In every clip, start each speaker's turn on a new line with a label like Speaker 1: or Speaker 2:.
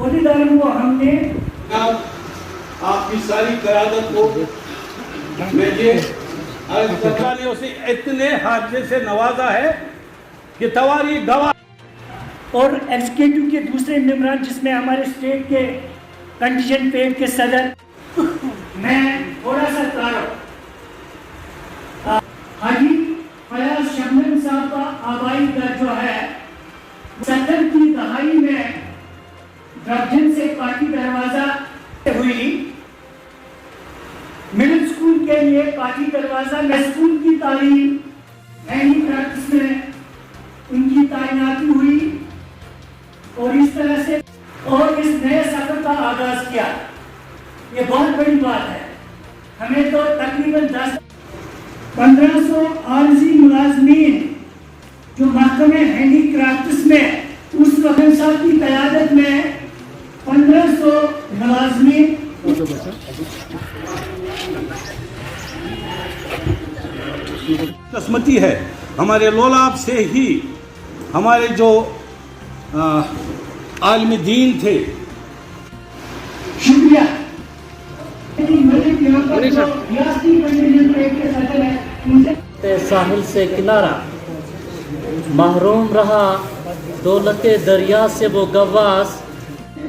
Speaker 1: عہدیداروں کو ہم نے
Speaker 2: آپ کی ساری قیادت کو میں نے اسے اتنے حادثے سے نوازا ہے کہ تواریخ گواہ.
Speaker 1: اور ایگزیکٹو کے دوسرے ممبران جس میں ہمارے اسٹیٹ کے کنڈیشن پیڈ کے صدر میں تھوڑا سا تعارف حاجی فیاض شبنم صاحب کا آبائی گھر جو ہے 70 کی دہائی میں ڈربجن سے پارٹی دروازہ ہوئی. مڈل اسکول کے لیے پارٹی دروازہ میں اسکول کی تعلیم ہینڈی کرافٹس میں ان کی تعیناتی ہوئی اور اس طرح سے اور اس نئے سفر کا آغاز کیا. یہ بہت بڑی بات ہے. ہمیں تو تقریباً 1500 عارضی ملازمین جو محکمہ ہینڈی کرافٹس میں اس وقت صاحب کی قیادت میں 1500 ملازمین
Speaker 2: قسمتی ہے. ہمارے لولاب سے ہی ہمارے جو عالم دین تھے.
Speaker 1: شکریہ.
Speaker 3: ساحل سے کنارہ محروم رہا دولت دریا سے وہ گواس.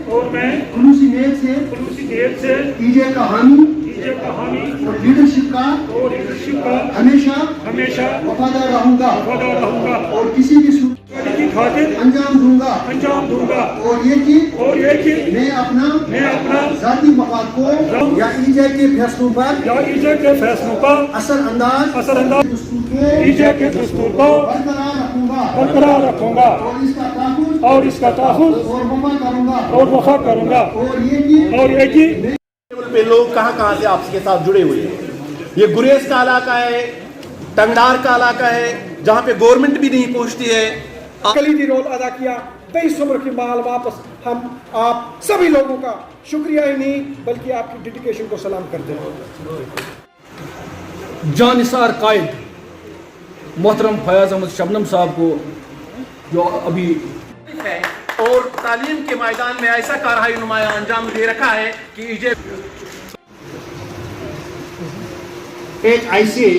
Speaker 4: اور میں
Speaker 5: خلوصی نیت سے ایجے کا حامی اور لیڈرشپ کا ہمیشہ وفادار رہوں گا اور کسی بھی صورت
Speaker 4: کی خاطر
Speaker 5: انجام دوں گا اور یہ کہ میں اپنا ذاتی مفاد کو یا ایجے کے فیصلوں پر اثر انداز
Speaker 4: ایجے کے دستور کو برقرار رکھوں گا اور اس کا تحفظ اور وفا کروں گا اور یہ کہ
Speaker 6: پہ لوگ کہاں سے آپ کے ساتھ جڑے ہوئے ہیں. یہ گریز کا علاقہ ہے, ٹنگڈار کا علاقہ ہے جہاں پہ گورنمنٹ بھی نہیں پہنچتی ہے.
Speaker 7: کلیدی رول ادا کیا. 23 عمر کی مال واپس ہم آپ سبھی لوگوں کا شکریہ ہی نہیں بلکہ آپ کی ڈیڈیکیشن کو سلام کرتے ہیں.
Speaker 8: جانثار قائد محترم فیاض احمد شبنم صاحب کو جو ابھی
Speaker 6: اور تعلیم کے میدان میں ایسا کارہائی نمایاں انجام دے رکھا ہے کہ
Speaker 5: ایک ایسے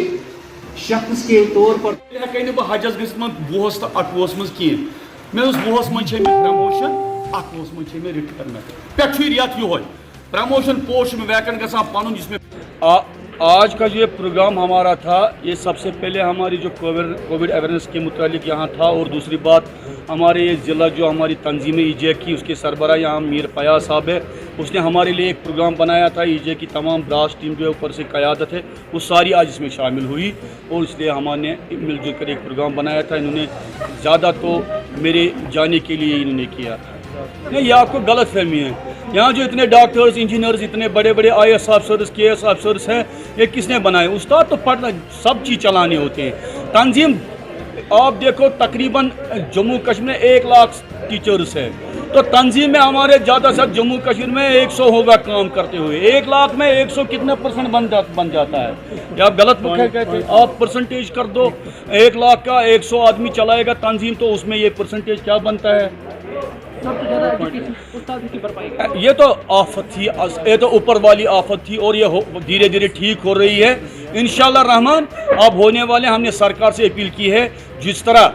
Speaker 5: شخص کے طور پر
Speaker 8: حجس گھس وُہس تو 28 مز کھین مے وُہس من پرموشن 28 من میں ریٹائرمنٹ پہ ریت یہ پرموشن پوسٹ میں ویکن گا پن جس میں آج کا جو یہ پروگرام ہمارا تھا یہ سب سے پہلے ہماری جو کووڈ اویئرنیس کے متعلق یہاں تھا اور دوسری بات ہمارے یہ ضلع جو ہماری تنظیم ایجے کی اس کے سربراہ یہاں میر فیاض صاحب ہے, اس نے ہمارے لیے ایک پروگرام بنایا تھا. ایجے کی تمام براس ٹیم جو ہے اوپر سے قیادت ہے وہ ساری آج اس میں شامل ہوئی اور اس لیے ہمارے مل جل کر ایک پروگرام بنایا تھا. انہوں نے زیادہ تو میرے جانے کے لیے انہوں نے کیا تھا. نہیں, یہ آپ کو غلط فہمی ہے. یہاں جو اتنے ڈاکٹرز انجینئرز اتنے بڑے بڑے IAS آفیسرز KS آفیسرز ہیں یہ کس نے بنائے؟ استاد تو پڑھنا سب چیز چلانے ہوتے ہیں. تنظیم آپ دیکھو تقریباً جموں کشمیر میں 1 لاکھ ٹیچرز ہیں تو تنظیم میں ہمارے زیادہ سے جموں کشمیر میں 100 ہوگا کام کرتے ہوئے. 1 لاکھ میں 100 کتنے % بن جاتا ہے؟ یہ آپ غلط کہتے ہیں. آپ پرسنٹیج کر دو 1 لاکھ کا 100 آدمی چلائے گا تنظیم تو اس میں یہ پرسنٹیج کیا بنتا ہے؟ یہ تو آفت تھی, یہ تو اوپر والی آفت تھی اور یہ دھیرے دھیرے ٹھیک ہو رہی ہے انشاءاللہ رحمان. اب ہونے والے ہم نے سرکار سے اپیل کی ہے جس طرح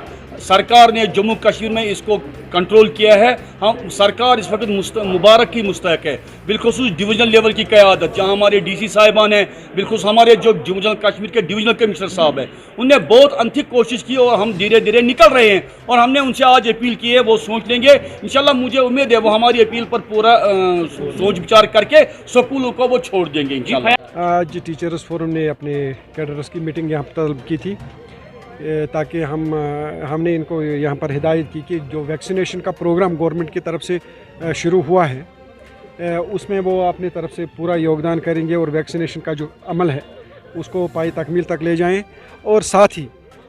Speaker 8: سرکار نے جموں کشمیر میں اس کو کنٹرول کیا ہے, ہم سرکار اس وقت مبارک کی مستحق ہے. بالخصوص ڈویژنل لیول کی قیادت جہاں ہمارے DC صاحبان ہیں, بالخصوص ہمارے جو جموں کشمیر کے ڈویژنل کمشنر صاحب ہیں, انہوں نے بہت انتھک کوشش کی اور ہم دھیرے دھیرے نکل رہے ہیں. اور ہم نے ان سے آج اپیل کی ہے, وہ سوچ لیں گے انشاءاللہ. مجھے امید ہے وہ ہماری اپیل پر پورا سوچ بچار کر کے سکولوں کو وہ چھوڑ دیں گے انشاءاللہ.
Speaker 7: آج ٹیچرز فورم نے اپنے کیڈرز کی میٹنگ یہاں پر طلب کی تھی تاکہ ہم نے ان کو یہاں پر ہدایت کی کہ جو ویکسینیشن کا پروگرام گورنمنٹ کی طرف سے شروع ہوا ہے اس میں وہ اپنی طرف سے پورا یوگدان کریں گے اور ویکسینیشن کا جو عمل ہے اس کو پائی تکمیل تک لے جائیں. اور ساتھ ہی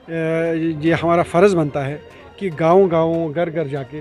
Speaker 7: یہ ہمارا فرض بنتا ہے کہ گاؤں گھر گھر جا کے